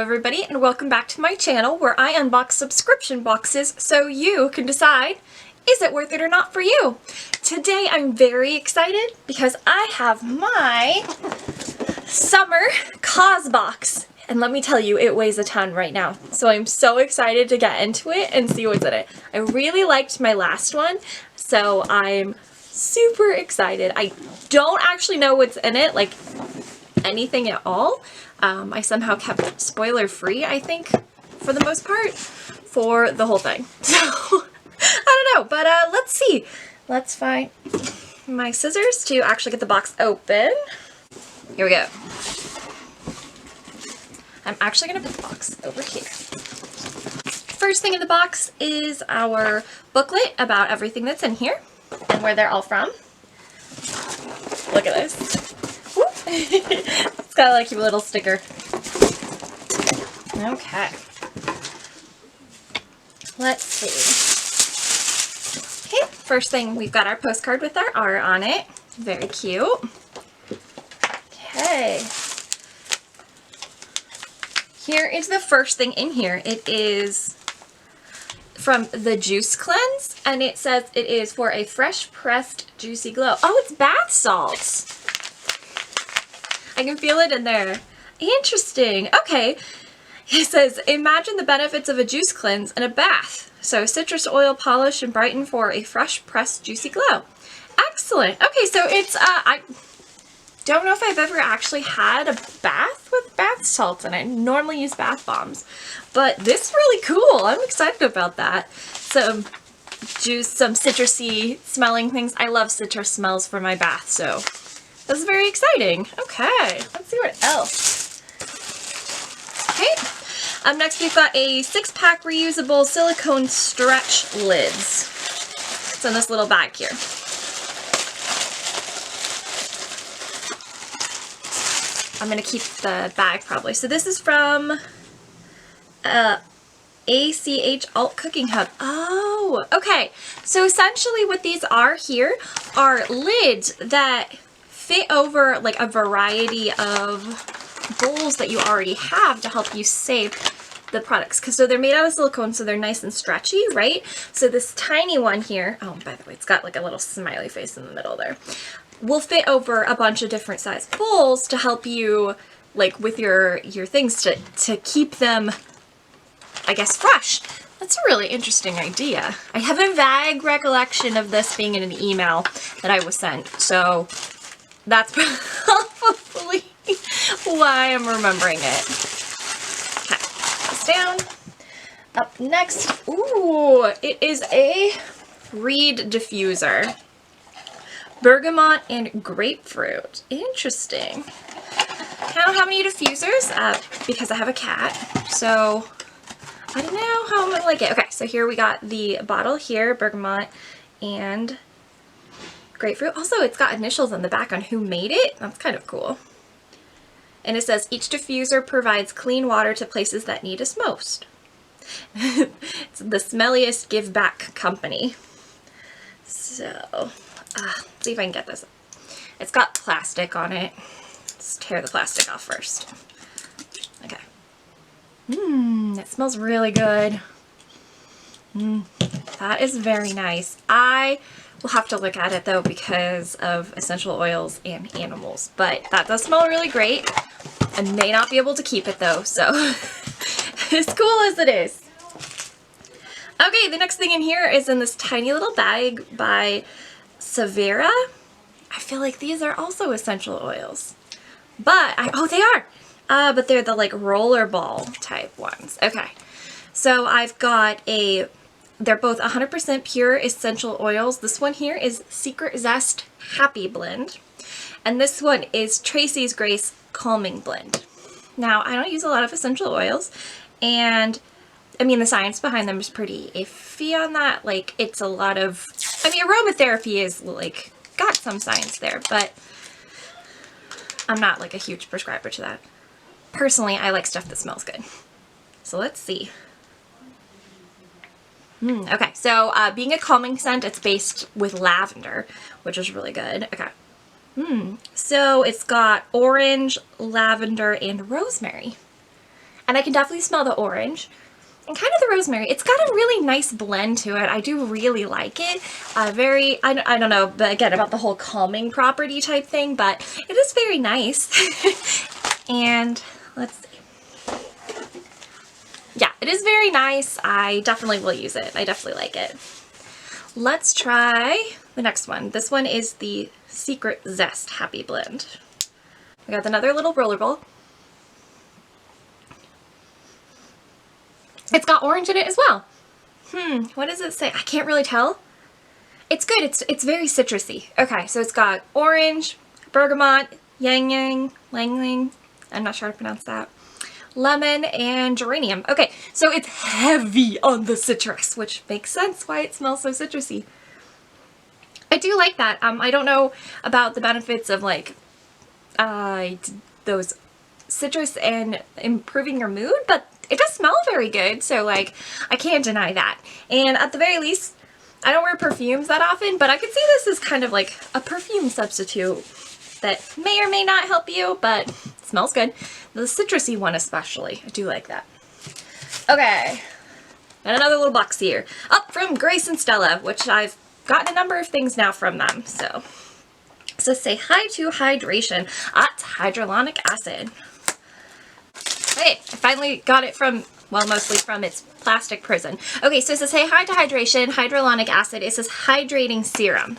everybody, and welcome back to my channel where I unbox subscription boxes so you can decide, is it worth it or not for you? Today I'm very excited because I have my summer Causebox. And let me tell you, it weighs a ton right now. So I'm so excited to get into it and see what's in it. I really liked my last one, so I'm super excited. I don't actually know what's in it, like anything at all. I somehow kept spoiler free, I think, for the most part, for the whole thing. So, I don't know, but let's see. Let's find my scissors to actually get the box open. Here we go. I'm actually going to put the box over here. First thing in the box is our booklet about everything that's in here and where they're all from. Look at this. It's got like a little sticker. Okay. Let's see. Okay, first thing, we've got our postcard with our art on it. Very cute. Okay. Here is the first thing in here. It is from the Juice Cleanse, and it says it is for a fresh pressed juicy glow. Oh, it's bath salts. I can feel it in there. Interesting. Okay. It says, imagine the benefits of a juice cleanse and a bath. So citrus oil polish and brighten for a fresh pressed juicy glow. Excellent. Okay, so it's, I don't know if I've ever actually had a bath with bath salts, and I normally use bath bombs, but this is really cool. I'm excited about that. Some juice, some citrusy smelling things. I love citrus smells for my bath, so this is very exciting. Okay, let's see what else. Okay, next we've got a 6-pack reusable silicone stretch lids. It's in this little bag here. I'm going to keep the bag probably. So this is from ACH Alt Cooking Hub. Oh, okay. So essentially what these are here are lids that fit over like a variety of bowls that you already have to help you save the products. So they're made out of silicone, so they're nice and stretchy, right? So this tiny one here, oh, by the way, it's got like a little smiley face in the middle there, will fit over a bunch of different size bowls to help you, like, with your things to keep them, I guess, fresh. That's a really interesting idea. I have a vague recollection of this being in an email that I was sent, so that's probably why I'm remembering it. Okay, put this down. Up next, ooh, it is a reed diffuser. Bergamot and grapefruit. Interesting. I don't have any diffusers because I have a cat, so I don't know how I'm gonna like it. Okay, so here we got the bottle here, bergamot and grapefruit. Also, it's got initials on the back on who made it. That's kind of cool. And it says, each diffuser provides clean water to places that need us most. It's the smelliest give back company. So, let's see if I can get this. It's got plastic on it. Let's tear the plastic off first. Okay. It smells really good. That is very nice. I will have to look at it though because of essential oils and animals, but that does smell really great. I may not be able to keep it though, so as cool as it is. Okay, the next thing in here is in this tiny little bag by Severa. I feel like these are also essential oils, but oh, they are. But they're the like roller ball type ones. Okay, so I've got they're both 100% pure essential oils. This one here is Secret Zest Happy Blend, and this one is Tracy's Grace Calming Blend. Now, I don't use a lot of essential oils, and I mean, the science behind them is pretty iffy on that. Like, it's a lot of, I mean, aromatherapy is like got some science there, but I'm not like a huge prescriber to that. Personally, I like stuff that smells good. So let's see. Okay, so being a calming scent, it's based with lavender, which is really good. Okay. So it's got orange, lavender, and rosemary. And I can definitely smell the orange and kind of the rosemary. It's got a really nice blend to it. I do really like it. I don't know, but again, about the whole calming property type thing, but it is very nice. And let's see. Yeah, it is very nice. I definitely will use it. I definitely like it. Let's try the next one. This one is the Secret Zest Happy Blend. We got another little roller ball. It's got orange in it as well. What does it say? I can't really tell. It's good. It's very citrusy. Okay, so it's got orange, bergamot, yang yang, lang lang. I'm not sure how to pronounce that. Lemon and geranium. Okay, so it's heavy on the citrus, which makes sense why it smells so citrusy. I do like that. I don't know about the benefits of like those citrus and improving your mood, but it does smell very good, so like I can't deny that. And at the very least, I don't wear perfumes that often, but I could see this as kind of like a perfume substitute that may or may not help you, but it smells good. The citrusy one especially. I do like that. Okay. And another little box here. Up from Grace and Stella, which I've gotten a number of things now from them. So say hi to hydration. It's hyaluronic acid. Okay, I finally got it from, well, mostly from its plastic prison. Okay, so it says say hi to hydration, hyaluronic acid. It says hydrating serum.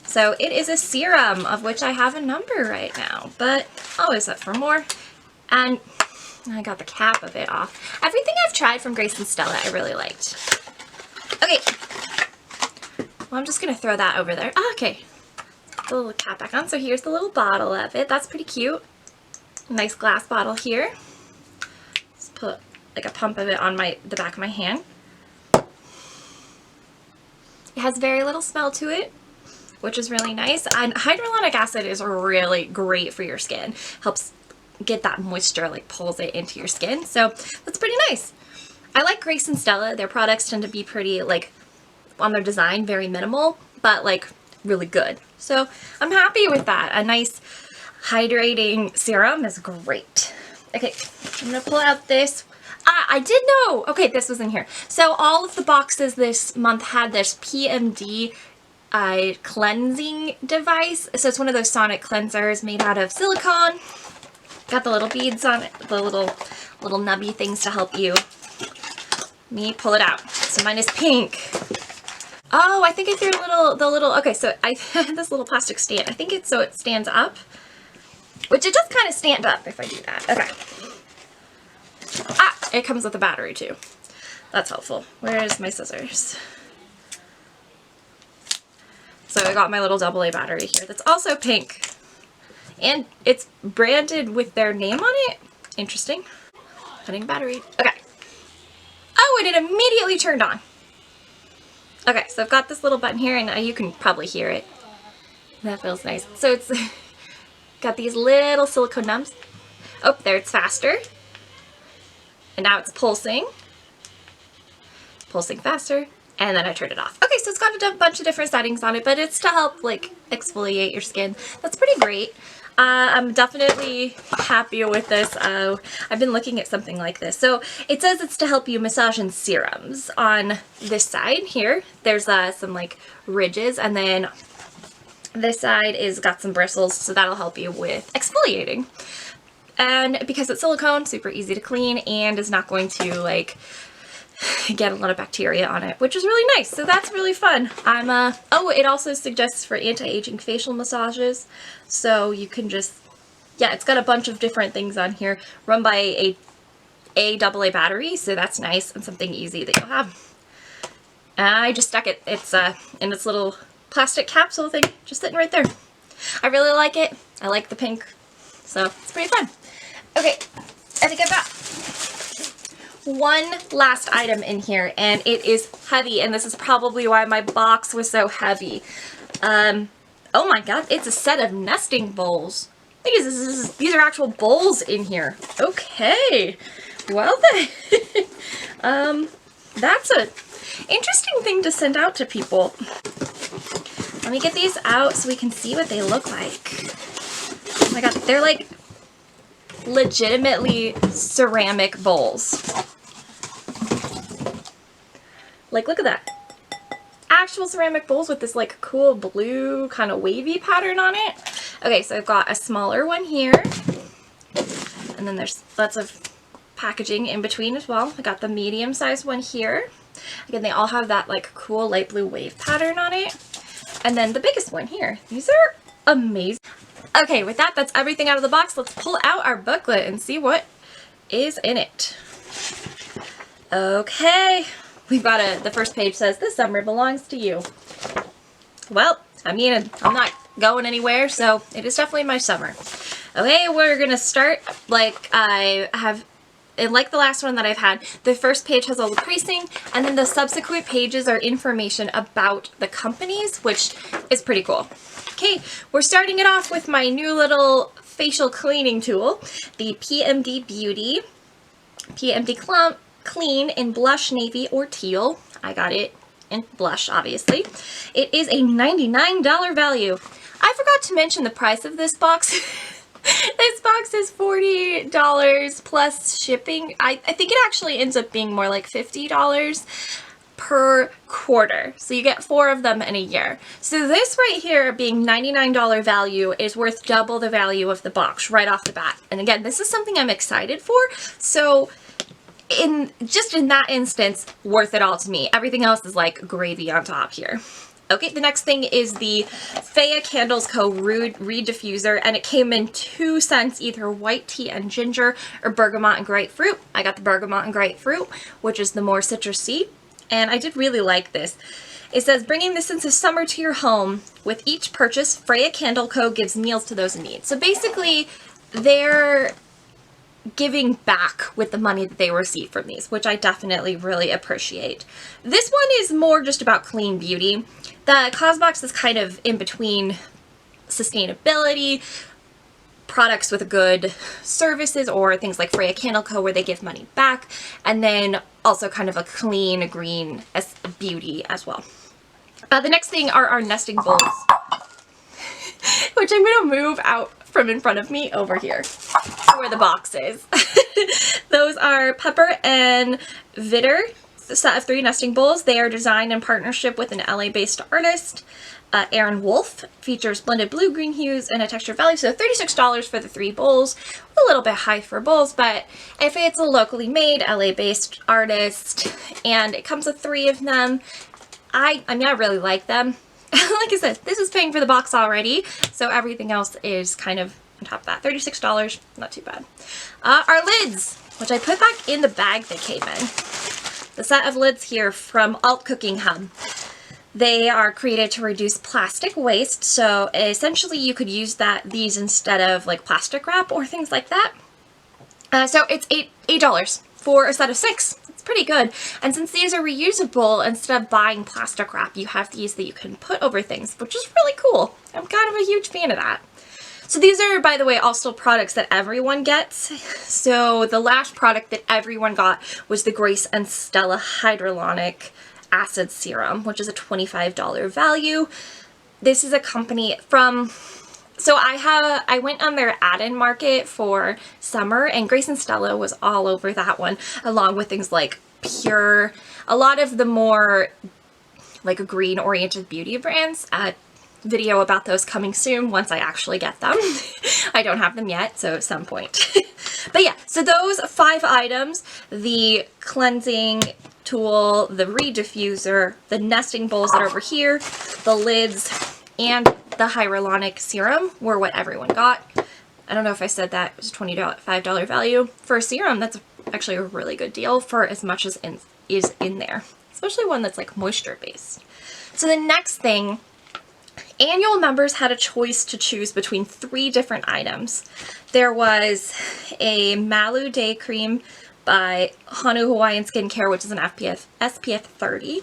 So it is a serum, of which I have a number right now, but always up for more. And I got the cap of it off. Everything I've tried from Grace and Stella I really liked. Okay, well, I'm just going to throw that over there. Okay, the little cap back on. So here's the little bottle of it. That's pretty cute. Nice glass bottle here. Just put like a pump of it on the back of my hand. It has very little smell to it, which is really nice. And hyaluronic acid is really great for your skin. Helps get that moisture, like pulls it into your skin. So that's pretty nice. I like Grace and Stella. Their products tend to be pretty, like, on their design, very minimal, but like really good. So I'm happy with that. A nice hydrating serum is great. Okay, I'm gonna pull out this. I did know. Okay, this was in here. So all of the boxes this month had this PMD cleansing device. So it's one of those sonic cleansers made out of silicone. Got the little beads on it, the little nubby things to help you. Let me pull it out. So mine is pink. Oh, I think I threw okay, so I had this little plastic stand. I think it's so it stands up, which it does kind of stand up if I do that. Okay. It comes with a battery too. That's helpful. Where's my scissors? So I got my little AA battery here that's also pink. And it's branded with their name on it. Interesting. Putting battery. Okay. Oh, and it immediately turned on. Okay, so I've got this little button here, and you can probably hear it. That feels nice. So it's got these little silicone nubs. Oh, there, it's faster. And now it's pulsing. Pulsing faster. And then I turned it off. Okay, so it's got a bunch of different settings on it, but it's to help, like, exfoliate your skin. That's pretty great. I'm definitely happy with this. I've been looking at something like this. So it says it's to help you massage in serums. On this side here, there's some like ridges, and then this side is got some bristles, so that'll help you with exfoliating. And because it's silicone, super easy to clean and is not going to like get a lot of bacteria on it, which is really nice. So that's really fun. Oh, it also suggests for anti-aging facial massages. So you can just, yeah, it's got a bunch of different things on here, run by a AA battery. So that's nice and something easy that you'll have. I just stuck it. It's in this little plastic capsule thing, just sitting right there. I really like it. I like the pink. So it's pretty fun. Okay, I think I've got one last item in here, and it is heavy, and this is probably why my box was so heavy. Oh my god, it's a set of nesting bowls. These are actual bowls in here. Okay, well then, that's a interesting thing to send out to people. Let me get these out so we can see what they look like. Oh my god, they're like legitimately ceramic bowls. Like, look at that. Actual ceramic bowls with this like cool blue kind of wavy pattern on it. Okay, so I've got a smaller one here. And then there's lots of packaging in between as well. I got the medium sized one here. Again, they all have that like cool light blue wave pattern on it. And then the biggest one here. These are amazing. Okay, with that, that's everything out of the box. Let's pull out our booklet and see what is in it. Okay, we've got the first page says, "This summer belongs to you." Well, I mean, I'm not going anywhere, so it is definitely my summer. Okay, we're gonna start like I have, like the last one that I've had. The first page has all the pricing, and then the subsequent pages are information about the companies, which is pretty cool. Okay, we're starting it off with my new little facial cleaning tool, the PMD Beauty PMD Clean in blush, navy, or teal. I got it in blush, obviously. It is a $99 value. I forgot to mention the price of this box. This box is $40 plus shipping. I think it actually ends up being more like $50 per quarter. So you get 4 of them in a year. So this right here being $99 value is worth double the value of the box right off the bat. And again, this is something I'm excited for. So in that instance, worth it all to me. Everything else is like gravy on top here. Okay, the next thing is the Faya Candles Co. Reed Diffuser, and it came in 2 scents, either white tea and ginger or bergamot and grapefruit. I got the bergamot and grapefruit, which is the more citrusy, and I did really like this. It says, "Bringing the sense of summer to your home. With each purchase, Faya Candle Co. gives meals to those in need." So basically, they're giving back with the money that they receive from these, which I definitely really appreciate. This one is more just about clean beauty. The Causebox is kind of in between sustainability, products with good services, or things like Faya Candle Co. where they give money back, and then also kind of a clean green beauty as well. The next thing are our nesting bowls, which I'm going to move out from in front of me over here where the box is. Those are Pepper and Vitter, a set of 3 nesting bowls. They are designed in partnership with an LA-based artist, Aaron Wolf. Features blended blue-green hues and a texture value. So $36 for the 3 bowls. A little bit high for bowls, but if it's a locally made LA-based artist and it comes with 3 of them, I mean, I really like them. Like I said, this is paying for the box already, so everything else is kind of on top of that. $36, not too bad. Our lids, which I put back in the bag they came in. The set of lids here from Alt Cooking Hub. They are created to reduce plastic waste, so essentially you could use these instead of like plastic wrap or things like that. So it's $8 for a set of 6. It's pretty good. And since these are reusable, instead of buying plastic wrap, you have these that you can put over things, which is really cool. I'm kind of a huge fan of that. So these are, by the way, also products that everyone gets. So the Lash product that everyone got was the Grace and Stella Hyaluronic Acid Serum, which is a $25 value. This is a company from... So I went on their add-in market for summer, and Grace and Stella was all over that one, along with things like Pure, a lot of the more like green-oriented beauty brands. Video about those coming soon once I actually get them. I don't have them yet, so at some point. But yeah, so those 5 items, the cleansing tool, the Reed Diffuser, the nesting bowls that are over here, the lids, and the hyaluronic serum were what everyone got. I don't know if I said that. It was a $25 value. For a serum, that's actually a really good deal for as much as is in there. Especially one that's like moisture based. So the next thing, annual members had a choice to choose between 3 different items. There was a Malu Day Cream by Hanu Hawaiian Skincare, which is an SPF 30.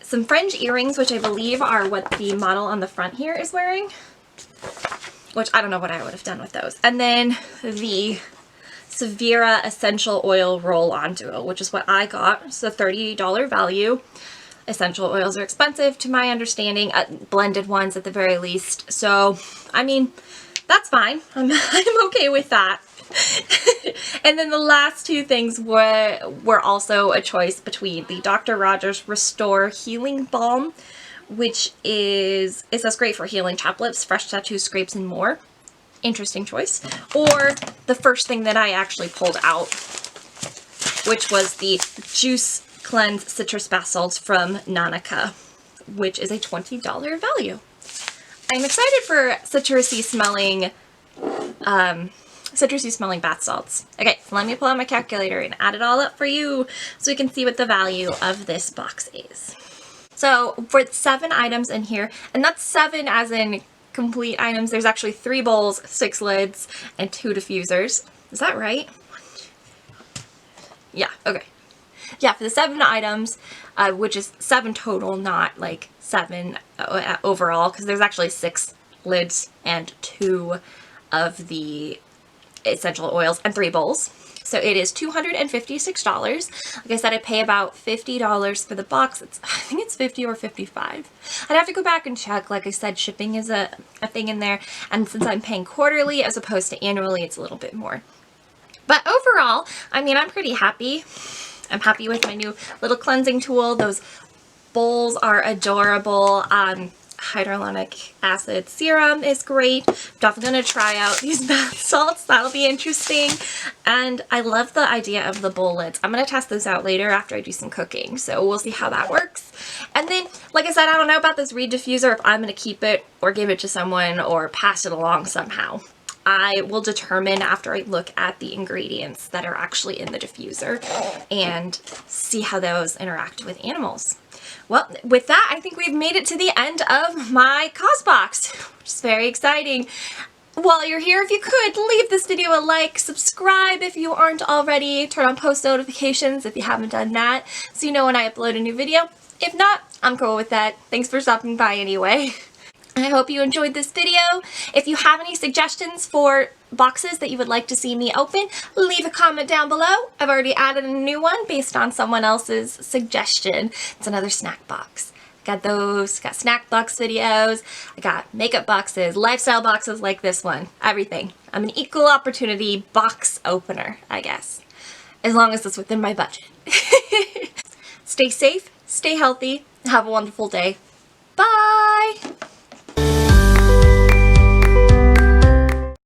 Some fringe earrings, which I believe are what the model on the front here is wearing, which I don't know what I would have done with those. And then the Severa Essential Oil Roll-On Duo, which is what I got. It's a $30 value. Essential oils are expensive to my understanding, blended ones at the very least. So, I mean, that's fine. I'm okay with that. And then the last two things were also a choice between the Dr. Rogers Restore Healing Balm, which is, it says great for healing chapped lips, fresh tattoos, scrapes, and more. Interesting choice. Or the first thing that I actually pulled out, which was the Juice Cleanse Citrus Bath Salts from Nanica, which is a $20 value. I'm excited for citrusy smelling bath salts. Okay, so let me pull out my calculator and add it all up for you so we can see what the value of this box is. So for 7 items in here, and that's 7 as in complete items, there's actually 3 bowls, 6 lids, and 2 diffusers. Is that right? Yeah, okay. Yeah, for the 7 items, which is 7 total, not like 7 overall, because there's actually 6 lids and 2 of the essential oils and 3 bowls. So it is $256. Like I said, I pay about $50 for the box. I think it's 50 or 55. I'd have to go back and check. Like I said, shipping is a thing in there. And since I'm paying quarterly as opposed to annually, it's a little bit more. But overall, I mean, I'm pretty happy. I'm happy with my new little cleansing tool. Those bowls are adorable. Hyaluronic acid serum is great. Definitely going to try out these bath salts. That'll be interesting. And I love the idea of the bowl lids. I'm going to test those out later after I do some cooking. So we'll see how that works. And then, like I said, I don't know about this Reed diffuser, if I'm going to keep it or give it to someone or pass it along somehow. I will determine after I look at the ingredients that are actually in the diffuser and see how those interact with animals. Well, with that, I think we've made it to the end of my Causebox, which is very exciting. While you're here, if you could, leave this video a like, subscribe if you aren't already, turn on post notifications if you haven't done that, so you know when I upload a new video. If not, I'm cool with that. Thanks for stopping by anyway. I hope you enjoyed this video. If you have any suggestions for boxes that you would like to see me open, leave a comment down below. I've already added a new one based on someone else's suggestion. It's another snack box. Got those, got snack box videos, I got makeup boxes, lifestyle boxes like this one, everything. I'm an equal opportunity box opener, I guess, as long as it's within my budget. Stay safe, stay healthy, have a wonderful day. Bye!